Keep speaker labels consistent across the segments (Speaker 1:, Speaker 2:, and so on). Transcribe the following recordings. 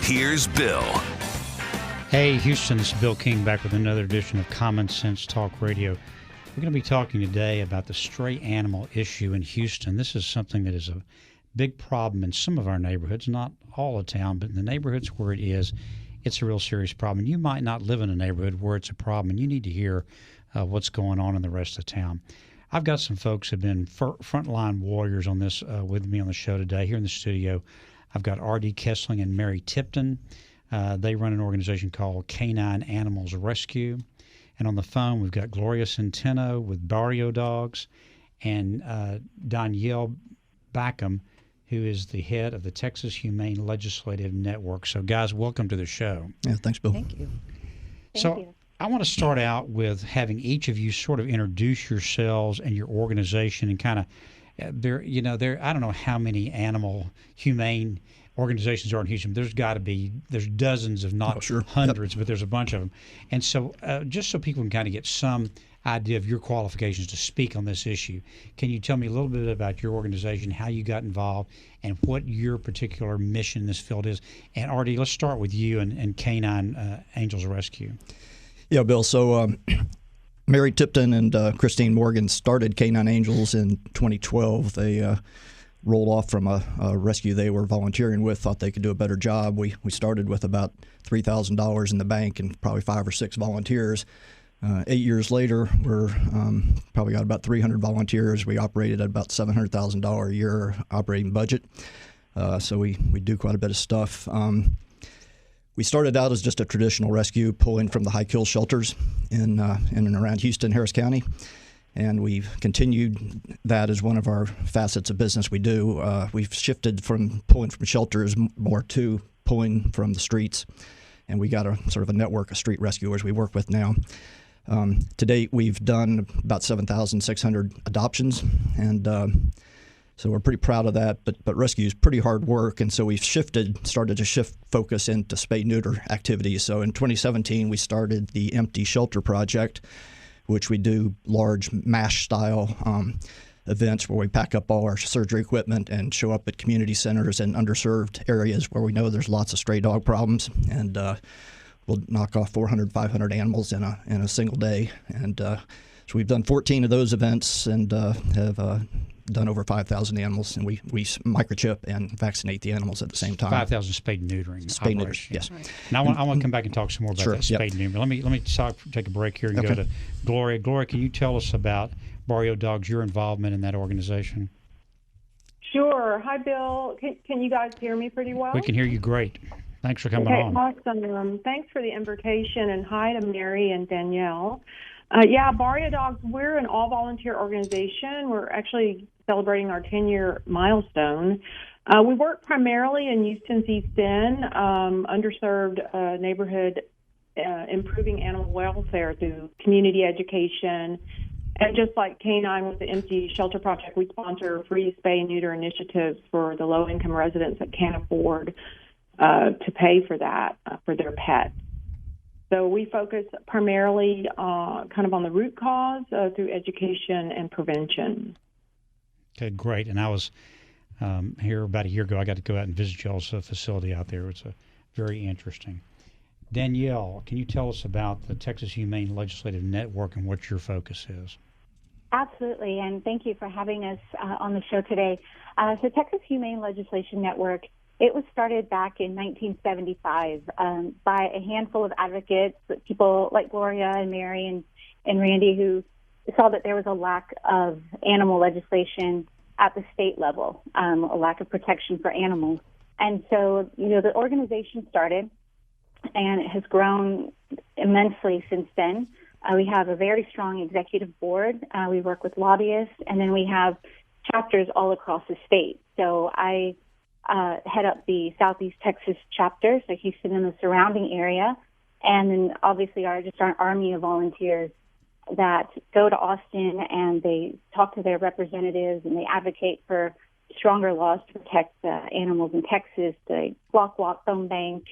Speaker 1: Here's Bill.
Speaker 2: Hey, Houston, this is Bill King back with another edition of Common Sense Talk Radio. We're going to be talking today about the stray animal issue in Houston. This is something that is a big problem in some of our neighborhoods, not all of town, but in the neighborhoods where it is, it's a real serious problem. You might not live in a neighborhood where it's a problem, and you need to hear what's going on in the rest of town. I've got some folks who have been frontline warriors on this with me on the show today here in the studio. I've got R.D. Kissling and Mary Tipton. They run an organization called Canine Animals Rescue. And on the phone, we've got Gloria Zenteno with Barrio Dogs and Danielle Baucum, who is the head of the Texas Humane Legislative Network. So, guys, welcome to the show.
Speaker 3: Yeah, thanks, Bill.
Speaker 4: Thank you.
Speaker 2: Thank you. I want to start out with having each of you sort of introduce yourselves and your organization and kind of, I don't know how many animal humane organizations are in Houston. There's dozens, if not hundreds, but there's a bunch of them. And so just so people can kind of get some idea of your qualifications to speak on this issue, can you tell me a little bit about your organization, how you got involved, and what your particular mission in this field is? And R.D., let's start with you and Canine Angels Rescue.
Speaker 3: Yeah, Bill. So Mary Tipton and Christine Morgan started Canine Angels in 2012. They rolled off from a rescue they were volunteering with, thought they could do a better job. We started with about $3,000 in the bank and probably 5 or 6 volunteers. 8 years later, we're probably got about 300 volunteers. We operated at about $700,000 a year operating budget. So we do quite a bit of stuff. We started out as just a traditional rescue, pulling from the high kill shelters in and around Houston, Harris County. And we've continued that as one of our facets of business we do. We've shifted from pulling from shelters more to pulling from the streets. And we got a sort of a network of street rescuers we work with now. To date, we've done about 7,600 adoptions. And so we're pretty proud of that, but rescue is pretty hard work, and so we've started to shift focus into spay-neuter activities. So in 2017, we started the Empty Shelter Project, which we do large MASH-style events where we pack up all our surgery equipment and show up at community centers and underserved areas where we know there's lots of stray dog problems, and we'll knock off 400, 500 animals in a single day. And so we've done 14 of those events and have done over 5,000 animals, and we microchip and vaccinate the animals at the same time.
Speaker 2: 5,000 spade neutering.
Speaker 3: Spade neuters, yes.
Speaker 2: Right. Now I want to come back and talk some more about that spade neuter. Let me take a break here and go to Gloria. Gloria, can you tell us about Barrio Dogs, your involvement in that organization?
Speaker 4: Sure. Hi, Bill. Can you guys hear me pretty well?
Speaker 2: We can hear you great. Thanks for coming on.
Speaker 4: Awesome. Thanks for the invitation, and hi to Mary and Danielle. Barrio Dogs, we're an all-volunteer organization. We're actually celebrating our 10-year milestone. We work primarily in Houston's East End, underserved neighborhood, improving animal welfare through community education. And just like Canine with the Empty Shelter Project, we sponsor free spay and neuter initiatives for the low-income residents that can't afford to pay for that for their pets. So we focus primarily kind of on the root cause through education and prevention.
Speaker 2: Okay, great. And I was here about a year ago. I got to go out and visit y'all's facility out there. It's very interesting. Danielle, can you tell us about the Texas Humane Legislative Network and what your focus is?
Speaker 5: Absolutely, and thank you for having us on the show today. So Texas Humane Legislation Network, it was started back in 1975 by a handful of advocates, people like Gloria and Mary and Randy, who saw that there was a lack of animal legislation at the state level, a lack of protection for animals. And so, the organization started, and it has grown immensely since then. We have a very strong executive board. We work with lobbyists, and then we have chapters all across the state. So I head up the Southeast Texas chapter, so Houston and the surrounding area, and then obviously our army of volunteers that go to Austin and they talk to their representatives and they advocate for stronger laws to protect animals in Texas. They walk, phone bank,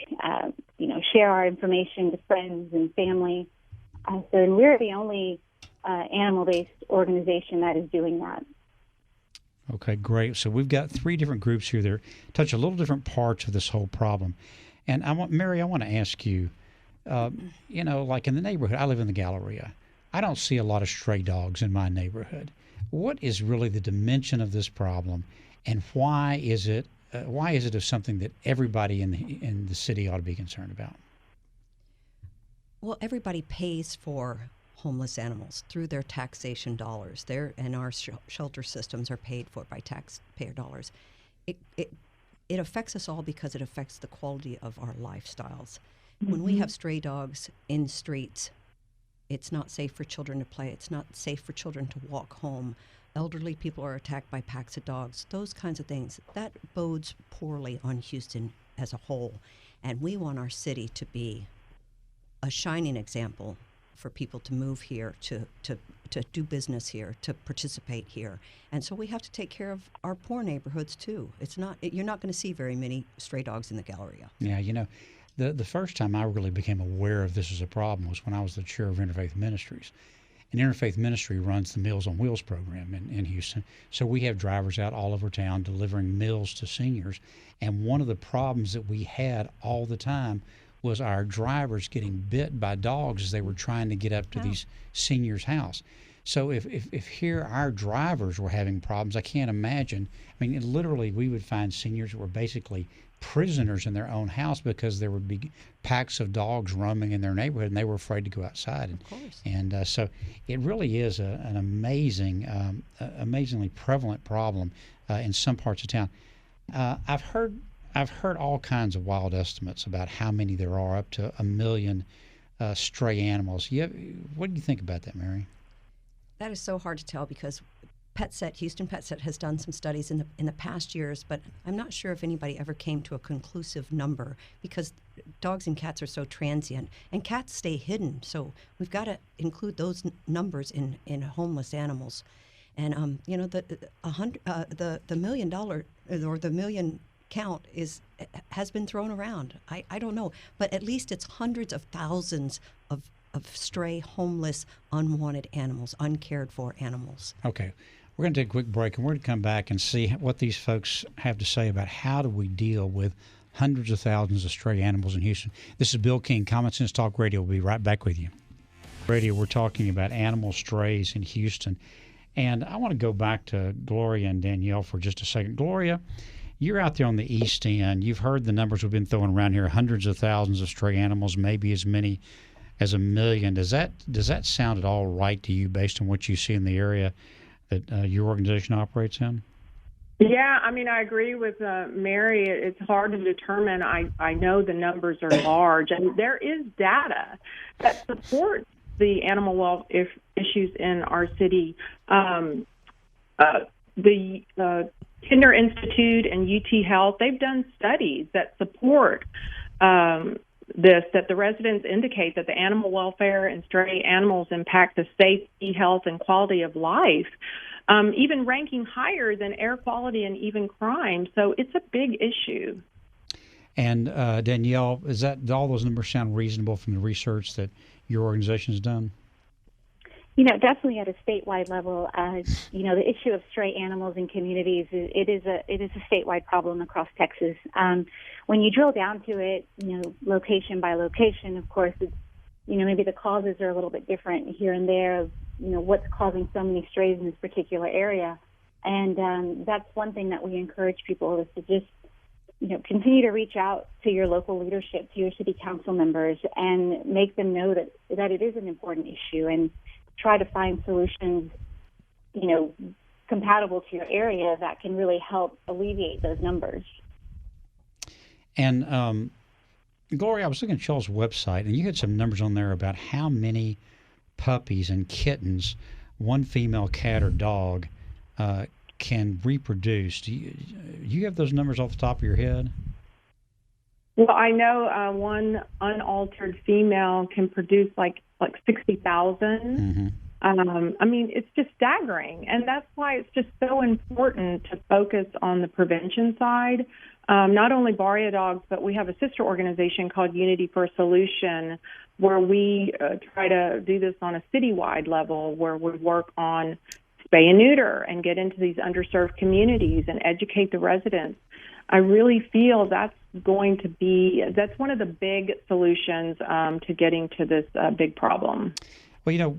Speaker 5: share our information to friends and family. And we're the only animal-based organization that is doing that.
Speaker 2: Okay, great. So we've got 3 different groups here that touch a little different parts of this whole problem. And Mary, I want to ask you, like in the neighborhood, I live in the Galleria. I don't see a lot of stray dogs in my neighborhood. What is really the dimension of this problem, and why is it of something that everybody in the city ought to be concerned about?
Speaker 1: Well, everybody pays for homeless animals through their taxation dollars. And our shelter systems are paid for by taxpayer dollars. It affects us all because it affects the quality of our lifestyles. Mm-hmm. When we have stray dogs in streets, it's not safe for children to play. It's not safe for children to walk home. Elderly people are attacked by packs of dogs. Those kinds of things. That bodes poorly on Houston as a whole. And we want our city to be a shining example for people to move here, to do business here, to participate here. And so we have to take care of our poor neighborhoods too. You're not going to see very many stray dogs in the Galleria.
Speaker 2: Yeah, the first time I really became aware of this as a problem was when I was the chair of Interfaith Ministries. And Interfaith Ministry runs the Meals on Wheels program in Houston. So we have drivers out all over town delivering meals to seniors. And one of the problems that we had all the time was our drivers getting bit by dogs as they were trying to get up to these seniors' house. So if here our drivers were having problems, I can't imagine. I mean, literally, we would find seniors that were basically prisoners in their own house because there would be packs of dogs roaming in their neighborhood, and they were afraid to go outside.
Speaker 1: Of course.
Speaker 2: And so it really is an amazingly prevalent problem in some parts of town. I've heard all kinds of wild estimates about how many there are, up to 1 million stray animals. What do you think about that, Mary?
Speaker 1: That is so hard to tell because Houston PetSet has done some studies in the past years, but I'm not sure if anybody ever came to a conclusive number because dogs and cats are so transient, and cats stay hidden. So we've got to include those numbers in homeless animals. And the $1 million or the million count has been thrown around. I don't know, but at least it's hundreds of thousands of stray, homeless, unwanted animals, uncared for animals.
Speaker 2: Okay. We're going to take a quick break, and we're going to come back and see what these folks have to say about how do we deal with hundreds of thousands of stray animals in Houston. This is Bill King, Common Sense Talk Radio. We'll be right back with you. Radio, we're talking about animal strays in Houston. And I want to go back to Gloria and Danielle for just a second. Gloria, you're out there on the East End. You've heard the numbers we've been throwing around here, hundreds of thousands of stray animals, maybe as many as 1 million. Does that sound at all right to you based on what you see in the area that your organization operates in?
Speaker 4: Yeah, I mean, I agree with Mary. It's hard to determine. I know the numbers are large, and there is data that supports the animal welfare issues in our city. The Kinder Institute and UT Health, they've done studies that support that the residents indicate that the animal welfare and stray animals impact the safety, health, and quality of life, even ranking higher than air quality and even crime. So it's a big issue.
Speaker 2: And Danielle, do all those numbers sound reasonable from the research that your organization has done?
Speaker 5: Definitely at a statewide level, the issue of stray animals in communities, it is a statewide problem across Texas. When you drill down to it, location by location, of course, it's, maybe the causes are a little bit different here and there of, what's causing so many strays in this particular area. And that's one thing that we encourage people is to just, continue to reach out to your local leadership, to your city council members, and make them know that it is an important issue, and try to find solutions, compatible to your area that can really help alleviate those numbers.
Speaker 2: And Gloria, I was looking at y'all's website, and you had some numbers on there about how many puppies and kittens one female cat or dog can reproduce. Do you have those numbers off the top of your head?
Speaker 4: Well, I know one unaltered female can produce like 60,000.
Speaker 2: Mm-hmm.
Speaker 4: I mean, it's just staggering, and that's why it's just so important to focus on the prevention side. Not only Barrio Dogs, but we have a sister organization called Unity for a Solution, where we try to do this on a citywide level, where we work on spay and neuter and get into these underserved communities and educate the residents. I really feel that's going to be, that's one of the big solutions to getting to this big problem.
Speaker 2: Well,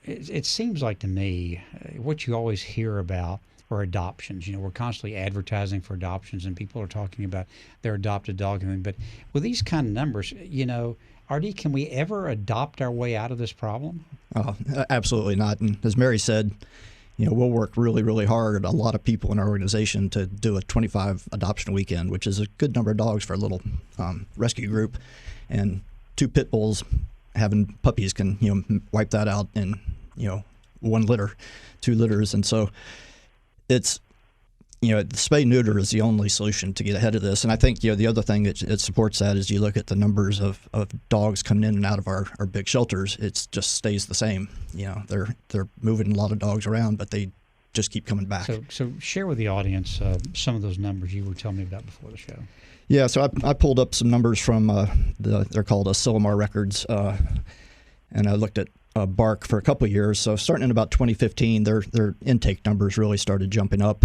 Speaker 2: it seems like to me what you always hear about are adoptions. We're constantly advertising for adoptions, and people are talking about their adopted dog. But with these kind of numbers, RD, can we ever adopt our way out of this problem?
Speaker 3: Oh, absolutely not. And as Mary said, we'll work really, really hard, a lot of people in our organization, to do a 25 adoption weekend, which is a good number of dogs for a little rescue group. And 2 pit bulls having puppies can, wipe that out in, 1 litter, 2 litters. And so it's, the spay-neuter is the only solution to get ahead of this. And I think, the other thing that it supports that is you look at the numbers of dogs coming in and out of our big shelters. It just stays the same. They're moving a lot of dogs around, but they just keep coming back.
Speaker 2: So share with the audience some of those numbers you were telling me about before the show.
Speaker 3: Yeah, so I pulled up some numbers from they're called Silmar records, and I looked at Bark for a couple of years. So starting in about 2015, their intake numbers really started jumping up.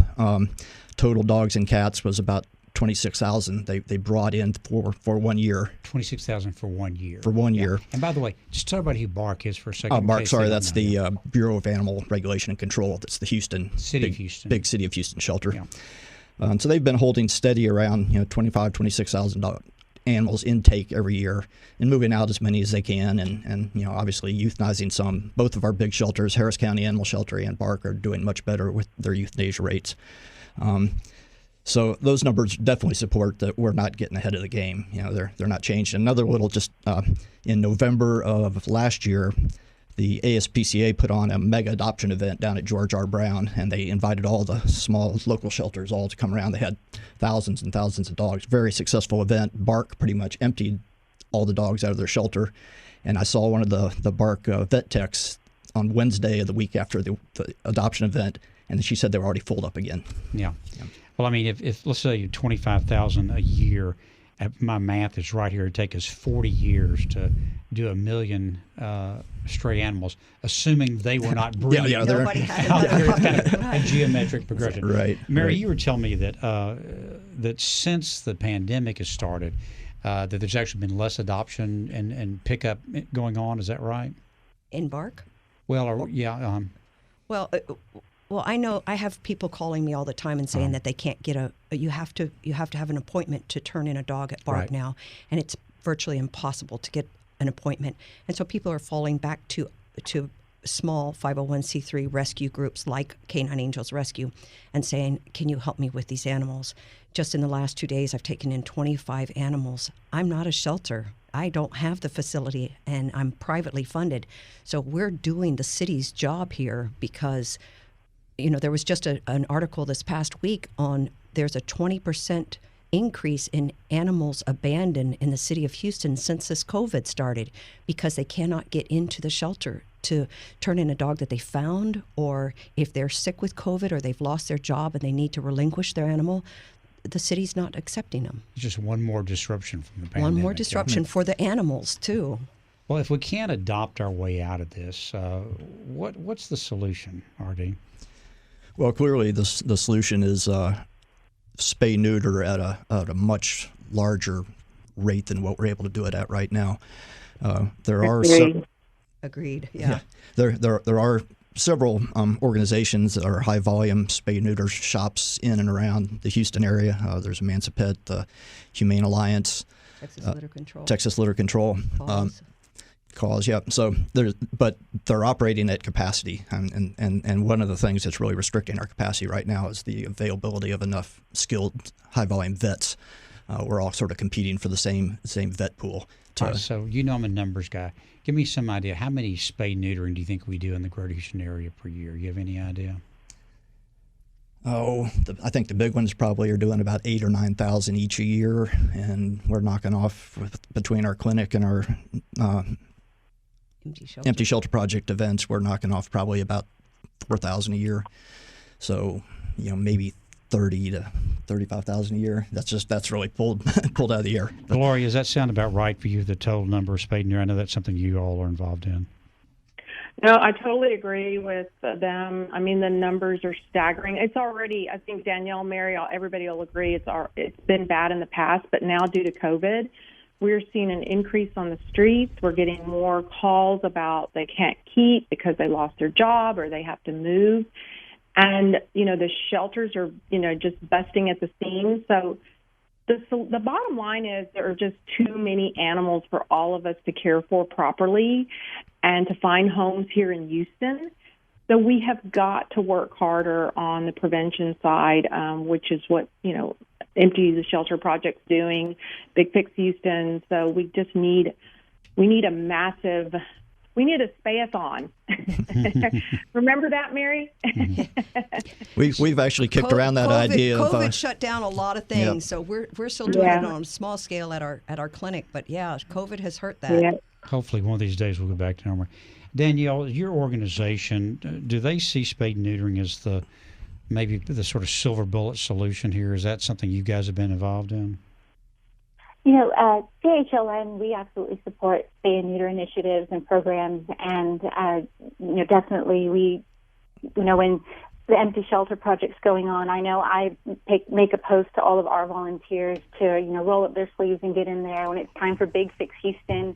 Speaker 3: Total dogs and cats was about 26,000. They brought in for 1 year.
Speaker 2: 26,000 for 1 year.
Speaker 3: For 1 year.
Speaker 2: And by the way, just tell everybody who Bark is for a second.
Speaker 3: Bark, sorry, that's the Bureau of Animal Regulation and Control. That's the
Speaker 2: City of Houston.
Speaker 3: Big City of Houston shelter.
Speaker 2: Yeah.
Speaker 3: So they've been holding steady around 26,000 animals intake every year and moving out as many as they can, and obviously euthanizing some. Both of our big shelters, Harris County Animal Shelter and Bark, are doing much better with their euthanasia rates. So those numbers definitely support that we're not getting ahead of the game. They're not changed. Another little, just in November of last year, the ASPCA put on a mega adoption event down at George R. Brown, and they invited all the small local shelters all to come around. They had thousands and thousands of dogs. Very successful event. Bark pretty much emptied all the dogs out of their shelter. And I saw one of the Bark vet techs on Wednesday of the week after the adoption event, and she said they were already filled up again.
Speaker 2: Yeah. Well, I mean, if let's say 25,000 a year, my math is right here. It'd take us 40 years to do 1 million stray animals, assuming they were not breeding.
Speaker 1: Nobody had
Speaker 2: kind of a geometric progression.
Speaker 3: Right.
Speaker 2: Mary,
Speaker 3: right.
Speaker 2: you were telling me that that since the pandemic has started, that there's actually been less adoption and pickup going on. Is that right?
Speaker 1: In Bark?
Speaker 2: Well, yeah.
Speaker 1: Well, I know I have people calling me all the time and saying that they can't get you have to have an appointment to turn in a dog at Bark now, and it's virtually impossible to get an appointment. And so people are falling back to small 501c3 rescue groups like Canine Angels Rescue and saying, "Can you help me with these animals?" Just in the last 2 days, I've taken in 25 animals. I'm not a shelter. I don't have the facility, and I'm privately funded. So we're doing the city's job here because there was just an article this past week on there's a 20% increase in animals abandoned in the city of Houston since this COVID started because they cannot get into the shelter to turn in a dog that they found, or if they're sick with COVID or they've lost their job and they need to relinquish their animal, the city's not accepting them.
Speaker 2: It's just one more disruption from the pandemic.
Speaker 1: One more disruption for the animals, too.
Speaker 2: Well, if we can't adopt our way out of this, what's the solution, RD?
Speaker 3: Well, clearly the solution is spay-neuter at a much larger rate than what we're able to do it at right now. There are
Speaker 1: Agreed. Yeah.
Speaker 3: There are several organizations that are high volume spay-neuter shops in and around the Houston area. There's Emancipet, the Humane Alliance,
Speaker 1: Texas Litter Control.
Speaker 3: Cause, yeah. So but they're operating at capacity, and one of the things that's really restricting our capacity right now is the availability of enough skilled high volume vets. We're all sort of competing for the same vet pool.
Speaker 2: So I'm a numbers guy. Give me some idea. How many spay neutering do you think we do in the Greater Houston area per year? You have any idea?
Speaker 3: I think the big ones probably are doing about 8,000 or 9,000 each a year, and we're knocking off between our clinic and our Empty Shelter Project events. We're knocking off probably about 4,000 a year. So, maybe 30 to 35,000 a year. That's really pulled out of the air.
Speaker 2: Gloria, does that sound about right for you? The total number of spay neuter? I know that's something you all are involved in.
Speaker 4: No, I totally agree with them. I mean, the numbers are staggering. It's already, I think Danielle, Mary, everybody will agree it's been bad in the past, but now due to COVID, we're seeing an increase on the streets. We're getting more calls about they can't keep because they lost their job or they have to move. And, the shelters are, just busting at the seams. So the bottom line is there are just too many animals for all of us to care for properly and to find homes here in Houston. So we have got to work harder on the prevention side, which is what, Empty the Shelter Project's doing, Big Fix Houston. So we need a spay-a-thon. Remember that, Mary?
Speaker 3: We've actually kicked around that idea.
Speaker 1: COVID shut down a lot of things,
Speaker 3: yep.
Speaker 1: so we're still doing it on a small scale at our clinic. But yeah, COVID has hurt that.
Speaker 4: Yeah.
Speaker 2: Hopefully, one of these days we'll go back to normal. Danielle, your organization, do they see spade and neutering as maybe the sort of silver bullet solution here? Is that something you guys have been involved in?
Speaker 5: THLN, we absolutely support spay and neuter initiatives and programs, and definitely when the Empty Shelter Project's going on, I know I make a post to all of our volunteers to roll up their sleeves and get in there. When it's time for Big Fix Houston,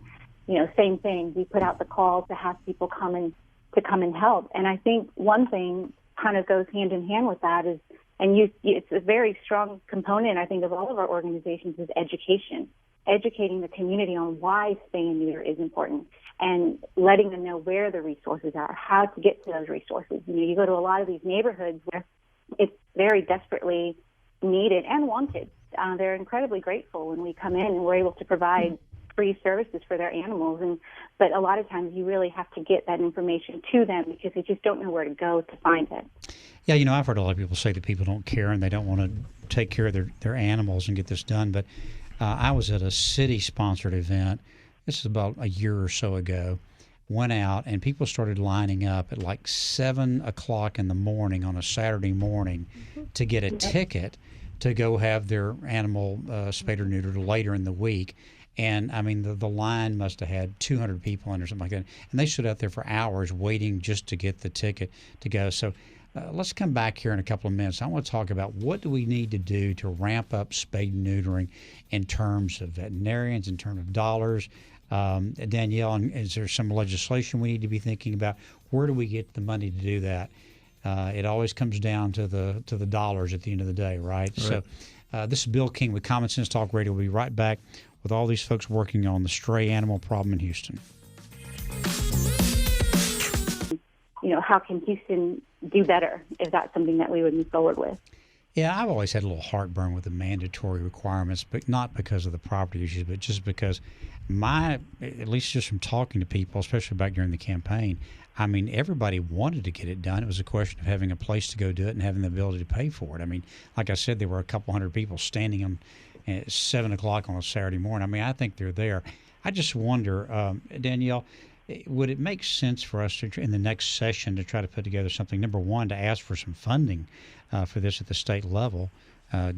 Speaker 5: same thing. We put out the call to have people come and help. And I think one thing kind of goes hand in hand with that is, and it's a very strong component, I think, of all of our organizations, is educating the community on why spay and neuter is important, and letting them know where the resources are, how to get to those resources. You go to a lot of these neighborhoods where it's very desperately needed and wanted. They're incredibly grateful when we come in and we're able to provide free services for their animals, but a lot of times you really have to get that information to them because they just don't know where to go to find it.
Speaker 2: Yeah, I've heard a lot of people say that people don't care and they don't want to take care of their animals and get this done. But I was at a city-sponsored event. This is about a year or so ago. Went out and people started lining up at like 7 o'clock in the morning on a Saturday morning to get a ticket to go have their animal spayed or neutered later in the week. And, I mean, the line must have had 200 people in or something like that. And they stood out there for hours waiting just to get the ticket to go. So let's come back here in a couple of minutes. I want to talk about what do we need to do to ramp up spade and neutering in terms of veterinarians, in terms of dollars. Danielle, is there some legislation we need to be thinking about? Where do we get the money to do that? It always comes down to the dollars at the end of the day, right? So this is Bill King with Common Sense Talk Radio. We'll be right back with all these folks working on the stray animal problem in Houston.
Speaker 5: How can Houston do better if that's something that we would move forward with?
Speaker 2: Yeah, I've always had a little heartburn with the mandatory requirements, but not because of the property issues, but just because at least just from talking to people, especially back during the campaign, I mean, everybody wanted to get it done. It was a question of having a place to go do it and having the ability to pay for it. I mean, like I said, there were a couple hundred people standing at 7 o'clock on a Saturday morning. I mean, I think they're there. I just wonder, Danielle, would it make sense for us to, in the next session, to try to put together something, number one, to ask for some funding for this at the state level,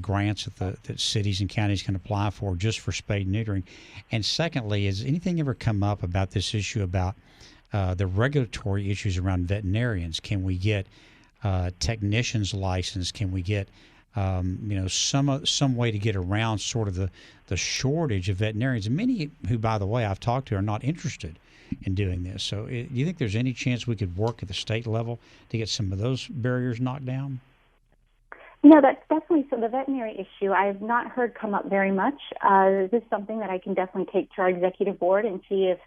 Speaker 2: grants that cities and counties can apply for just for spade and neutering? And secondly, has anything ever come up about this issue about the regulatory issues around veterinarians? Can we get technicians licensed? Can we get some way to get around sort of the shortage of veterinarians? And many who, by the way, I've talked to are not interested in doing this. So do you think there's any chance we could work at the state level to get some of those barriers knocked down?
Speaker 5: That's definitely so. The veterinary issue I have not heard come up very much. This is something that I can definitely take to our executive board and see if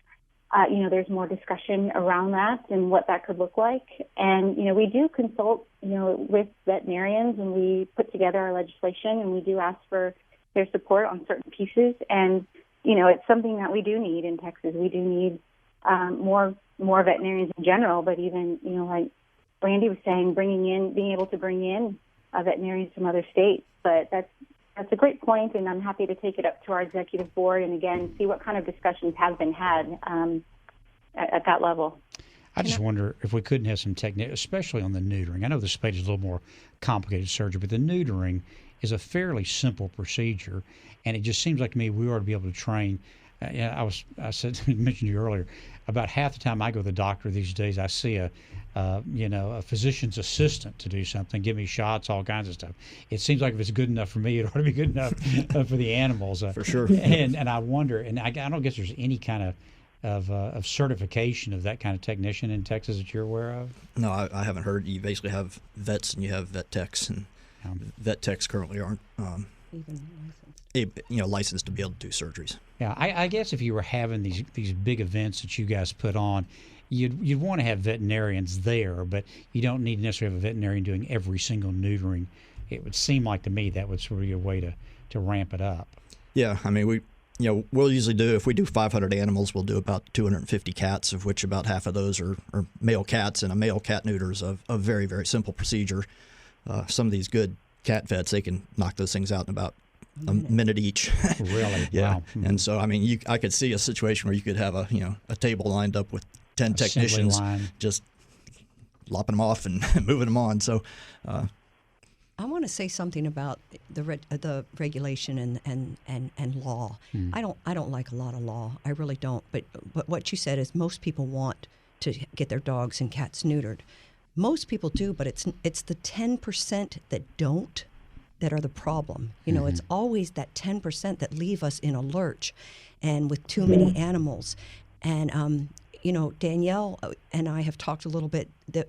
Speaker 5: there's more discussion around that and what that could look like. And, we do consult, with veterinarians, and we put together our legislation, and we do ask for their support on certain pieces. And, it's something that we do need in Texas. We do need more veterinarians in general, but even, like Randy was saying, being able to bring in veterinarians from other states. But that's a great point, and I'm happy to take it up to our executive board and, again, see what kind of discussions have been had at that level.
Speaker 2: I just wonder if we couldn't have some technique, especially on the neutering. I know the spade is a little more complicated surgery, but the neutering is a fairly simple procedure, and it just seems like to me we ought to be able to train I said mentioned you earlier about half the time I go to the doctor these days, I see a physician's assistant to do something, give me shots, all kinds of stuff. It seems like if it's good enough for me, it ought to be good enough for the animals.
Speaker 3: For sure.
Speaker 2: And I wonder, and I don't guess there's any kind of certification of that kind of technician in Texas that you're aware of?
Speaker 3: No, I haven't heard. You basically have vets and you have vet techs, and vet techs currently aren't
Speaker 1: Even licensed.
Speaker 3: licensed to be able to do surgeries.
Speaker 2: Yeah, I guess if you were having these big events that you guys put on, you'd want to have veterinarians there, but you don't need necessarily have a veterinarian doing every single neutering. It would seem like to me that would sort of be a way to ramp it up.
Speaker 3: Yeah, I mean, we'll usually do, if we do 500 animals, we'll do about 250 cats, of which about half of those are male cats, and a male cat neuter is a very, very simple procedure. Some of these good cat vets, they can knock those things out in about a minute each.
Speaker 2: Really?
Speaker 3: Yeah.
Speaker 2: Wow. Mm-hmm.
Speaker 3: And so, I mean, I could see a situation where you could have a table lined up with 10 technicians just lopping them off and moving them on. So,
Speaker 1: I want to say something about the regulation and law. I don't like a lot of law. I really don't. But what you said is most people want to get their dogs and cats neutered. Most people do, but it's the 10% that don't that are the problem. It's always that 10% that leave us in a lurch, and with too many animals. And Danielle and I have talked a little bit that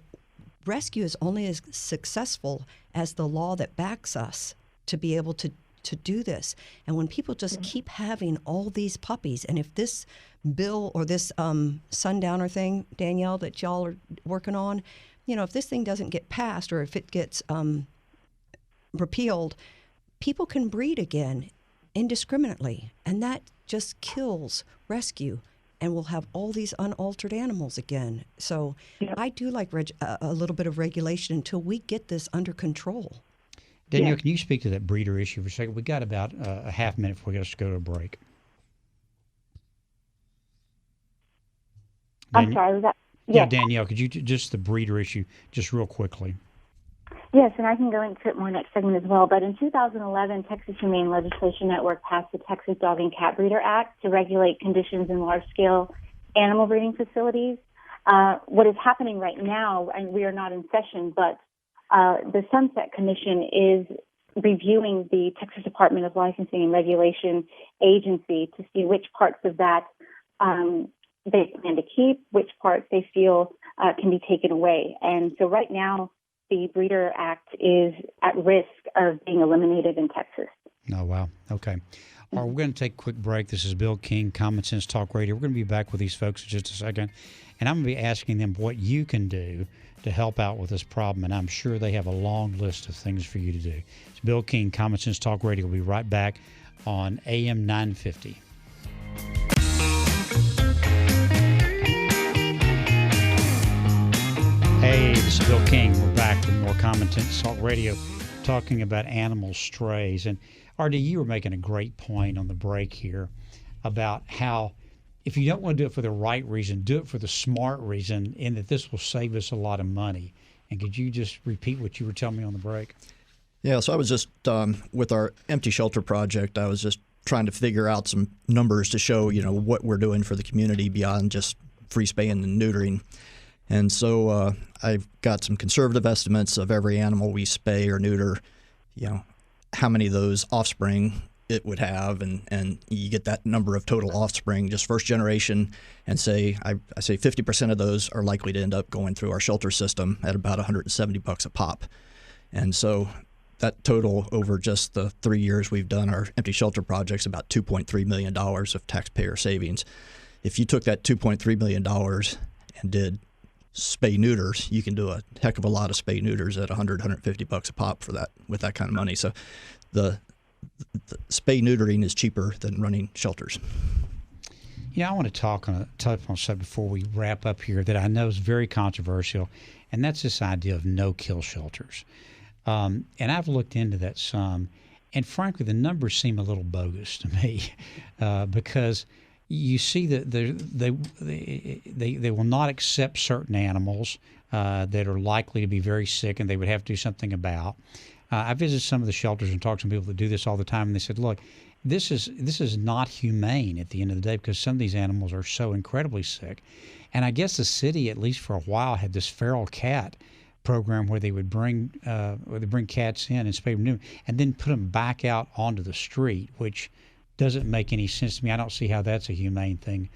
Speaker 1: rescue is only as successful as the law that backs us to be able to do this. And when people just keep having all these puppies, and if this bill or this sundowner thing, Danielle, that y'all are working on, if this thing doesn't get passed or if it gets repealed, people can breed again indiscriminately, and that just kills rescue. And we'll have all these unaltered animals again. So I do like a little bit of regulation until we get this under control.
Speaker 2: Danielle, can you speak to that breeder issue for a second? We got about a half minute before we got to go to a break.
Speaker 5: I'm sorry, was that?
Speaker 2: Yeah, Danielle, could you just the breeder issue just real quickly?
Speaker 5: Yes, and I can go into it more next segment as well. But in 2011, Texas Humane Legislation Network passed the Texas Dog and Cat Breeder Act to regulate conditions in large-scale animal breeding facilities. What is happening right now, and we are not in session, but the Sunset Commission is reviewing the Texas Department of Licensing and Regulation agency to see which parts of that they plan to keep, which parts they feel can be taken away. And so right now, the Breeder Act is at risk of being eliminated in Texas.
Speaker 2: Oh, wow. Okay. All right, we're going to take a quick break. This is Bill King, Common Sense Talk Radio. We're going to be back with these folks in just a second, and I'm going to be asking them what you can do to help out with this problem, and I'm sure they have a long list of things for you to do. It's Bill King, Common Sense Talk Radio. We'll be right back on AM 950. Hey, this is Bill King. We're back with more Common Sense Talk Radio, talking about animal strays. And RD, you were making a great point on the break here about how if you don't want to do it for the right reason, do it for the smart reason, and that this will save us a lot of money. And could you just repeat what you were telling me on the break?
Speaker 3: Yeah, so I was just, with our empty shelter project, I was just trying to figure out some numbers to show, what we're doing for the community beyond just free spaying and neutering. And so I've got some conservative estimates of every animal we spay or neuter, how many of those offspring it would have, and you get that number of total offspring, just first generation, and I say 50% of those are likely to end up going through our shelter system at about $170 a pop. And so that total over just the 3 years we've done our empty shelter projects, about $2.3 million of taxpayer savings. If you took that $2.3 million and did spay neuters, you can do a heck of a lot of spay neuters at $150 a pop for that, with that kind of money. So the spay neutering is cheaper than running shelters.
Speaker 2: I want to touch on something before we wrap up here that I know is very controversial, and that's this idea of no-kill shelters. And I've looked into that some, and frankly, the numbers seem a little bogus to me because you see that they will not accept certain animals that are likely to be very sick and they would have to do something about. I visit some of the shelters and talk to some people that do this all the time, and they said, look, this is not humane at the end of the day because some of these animals are so incredibly sick. And I guess the city, at least for a while, had this feral cat program where they would bring cats in and spay them new, and then put them back out onto the street, which doesn't make any sense to me. I don't see how that's a humane thing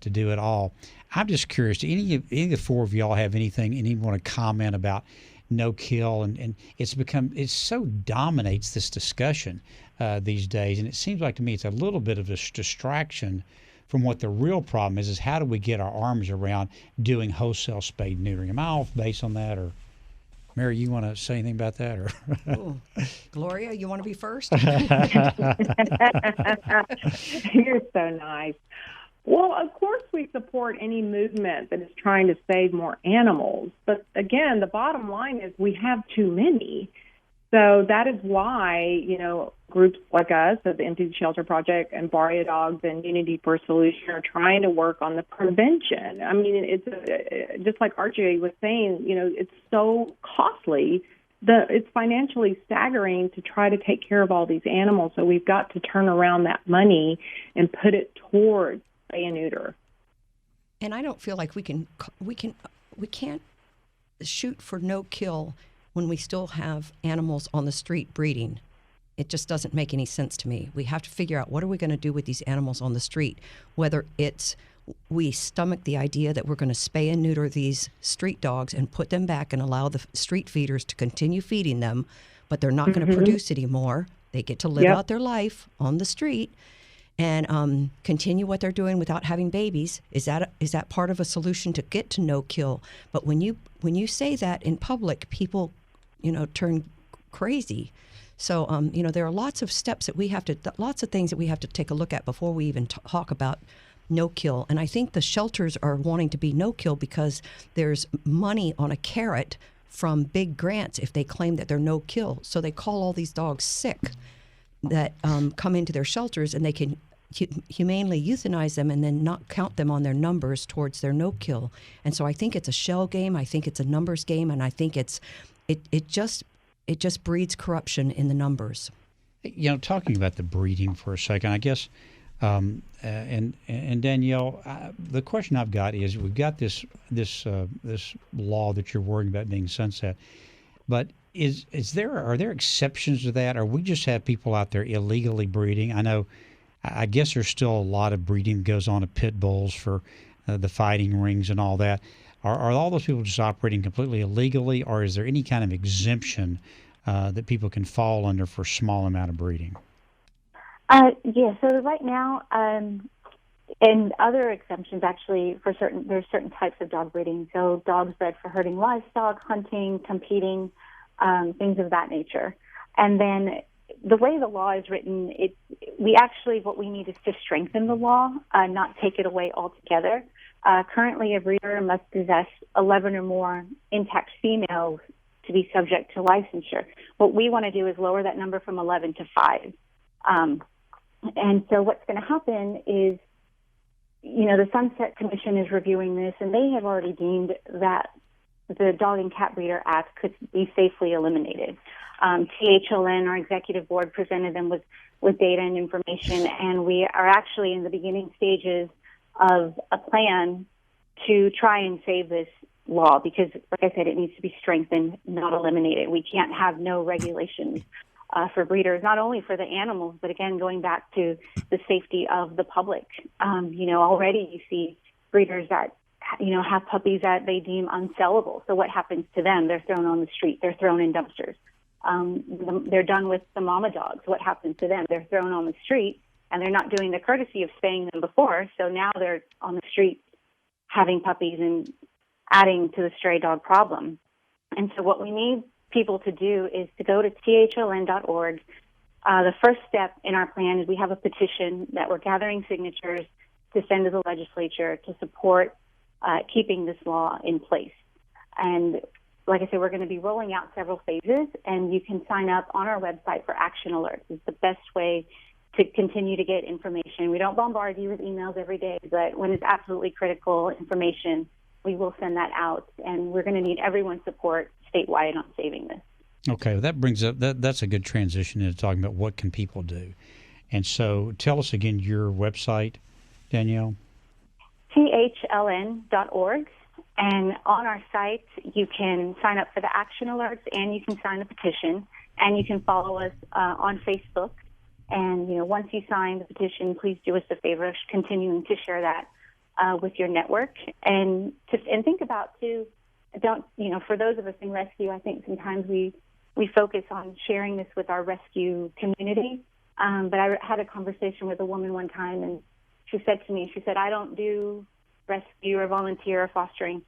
Speaker 2: to do at all. I'm just curious, do any of the four of y'all have anyone want to comment about no kill? And it so dominates this discussion these days, and it seems like to me it's a little bit of a distraction from what the real problem is how do we get our arms around doing wholesale spade neutering? Am I off base on that, or Mary, you want to say anything about that? Or
Speaker 1: Ooh. Gloria, you want to be first?
Speaker 4: You're so nice. Well, of course we support any movement that is trying to save more animals. But again, the bottom line is we have too many. So that is why, groups like us at the Empty Shelter Project and Barrio Dogs and Unity for a Solution are trying to work on the prevention. I mean, it's just like RJ was saying, it's so costly. It's financially staggering to try to take care of all these animals. So we've got to turn around that money and put it towards spay and neuter.
Speaker 1: And I don't feel like we can't shoot for no kill when we still have animals on the street breeding. It just doesn't make any sense to me. We have to figure out what are we going to do with these animals on the street, whether it's we stomach the idea that we're going to spay and neuter these street dogs and put them back and allow the street feeders to continue feeding them, but they're not going to produce anymore. They get to live out their life on the street and continue what they're doing without having babies. Is that part of a solution to get to no kill? But when you say that in public, people turn crazy. So, there are lots of steps that lots of things that we have to take a look at before we even talk about no kill. And I think the shelters are wanting to be no kill because there's money on a carrot from big grants if they claim that they're no kill. So they call all these dogs sick that come into their shelters, and they can humanely euthanize them and then not count them on their numbers towards their no kill. And so I think it's a shell game. I think it's a numbers game, and I think it just breeds corruption in the numbers.
Speaker 2: Talking about the breeding for a second, I guess, and Danielle, the question I've got is we've got this law that you're worrying about being sunset, but are there exceptions to that, or we just have people out there illegally breeding? I guess there's still a lot of breeding that goes on at pit bulls for the fighting rings and all that. Are all those people just operating completely illegally, or is there any kind of exemption that people can fall under for a small amount of breeding?
Speaker 5: So right now, and other exemptions actually there's certain types of dog breeding. So dogs bred for herding livestock, hunting, competing, things of that nature. And then the way the law is written, what we need is to strengthen the law, not take it away altogether. Currently, a breeder must possess 11 or more intact females to be subject to licensure. What we want to do is lower that number from 11 to 5. And so what's going to happen is, the Sunset Commission is reviewing this, and they have already deemed that the Dog and Cat Breeder Act could be safely eliminated. THLN, our executive board, presented them with data and information, and we are actually in the beginning stages of a plan to try and save this law because, like I said, it needs to be strengthened, not eliminated. We can't have no regulations for breeders, not only for the animals, but again, going back to the safety of the public. Already you see breeders that, have puppies that they deem unsellable. So what happens to them? They're thrown on the street. They're thrown in dumpsters. They're done with the mama dogs. What happens to them? They're thrown on the street, and they're not doing the courtesy of spaying them before. So now they're on the street having puppies and adding to the stray dog problem. And so what we need people to do is to go to THLN.org. The first step in our plan is we have a petition that we're gathering signatures to send to the legislature to support keeping this law in place. And like I said, we're going to be rolling out several phases, and you can sign up on our website for action alerts. It's the best way to continue to get information. We don't bombard you with emails every day, but when it's absolutely critical information, we will send that out, and we're going to need everyone's support statewide on saving this.
Speaker 2: Okay, well, that brings up that's a good transition into talking about what can people do. And so tell us again your website, Danielle.
Speaker 5: THLN.org. And on our site, you can sign up for the action alerts, and you can sign the petition, and you can follow us on Facebook. And, once you sign the petition, please do us a favor of continuing to share that with your network. And think about, too, for those of us in rescue, I think sometimes we focus on sharing this with our rescue community. But I had a conversation with a woman one time, and she said to me, I don't do rescue or volunteer or fostering,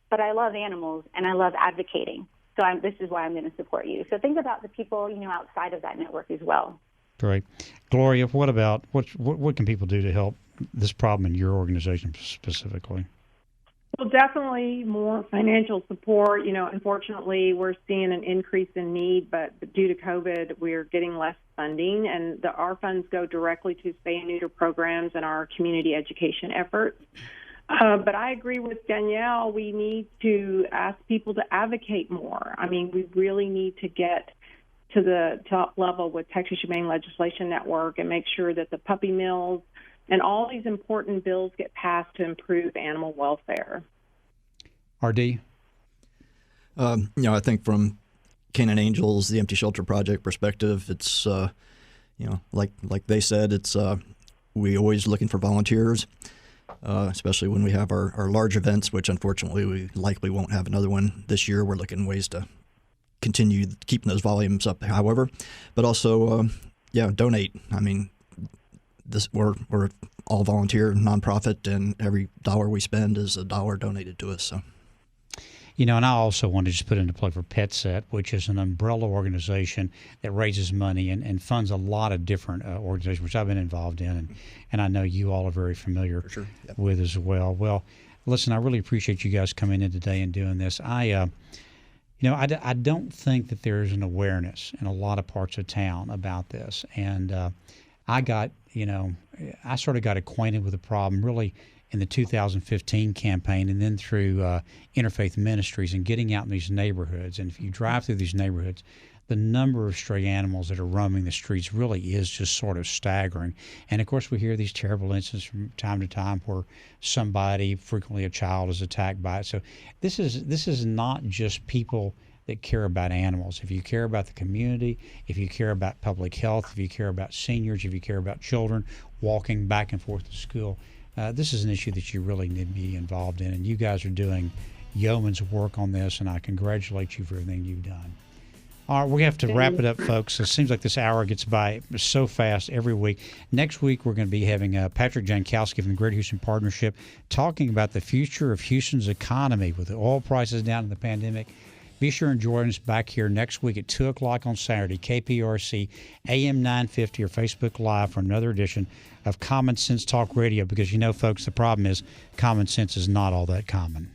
Speaker 5: but I love animals and I love advocating. So this is why I'm going to support you. So think about the people, outside of that network as well.
Speaker 2: Great. Gloria, what can people do to help this problem in your organization specifically?
Speaker 4: Well, definitely more financial support. Unfortunately, we're seeing an increase in need, but due to COVID, we're getting less funding, and our funds go directly to spay and neuter programs and our community education efforts. But I agree with Danielle. We need to ask people to advocate more. I mean, we really need to get to the top level with Texas Humane Legislation Network and make sure that the puppy mills and all these important bills get passed to improve animal welfare.
Speaker 2: RD?
Speaker 3: I think from Canine Angels, the Empty Shelter Project perspective, it's, like they said, it's we always looking for volunteers. Especially when we have our large events, which unfortunately we likely won't have another one this year. We're looking ways to continue keeping those volumes up, however. But also, donate. I mean, we're all volunteer, nonprofit, and every dollar we spend is a dollar donated to us. So.
Speaker 2: And I also want to just put into play for PetSet, which is an umbrella organization that raises money and funds a lot of different organizations, which I've been involved in, and I know you all are very familiar with as well. Well, listen, I really appreciate you guys coming in today and doing this. I don't think that there's an awareness in a lot of parts of town about this, and I sort of got acquainted with the problem really in the 2015 campaign, and then through Interfaith Ministries and getting out in these neighborhoods. And if you drive through these neighborhoods, the number of stray animals that are roaming the streets really is just sort of staggering. And of course, we hear these terrible incidents from time to time where somebody, frequently a child, is attacked by it. So this is not just people that care about animals. If you care about the community, if you care about public health, if you care about seniors, if you care about children walking back and forth to school, this is an issue that you really need to be involved in, and you guys are doing yeoman's work on this, and I congratulate you for everything you've done. All right, we have to wrap it up, folks. It seems like this hour gets by so fast every week. Next week, we're going to be having Patrick Jankowski from the Greater Houston Partnership talking about the future of Houston's economy with the oil prices down in the pandemic. Be sure and join us back here next week at 2 o'clock on Saturday, KPRC, AM 950 or Facebook Live for another edition of Common Sense Talk Radio, because folks, the problem is common sense is not all that common.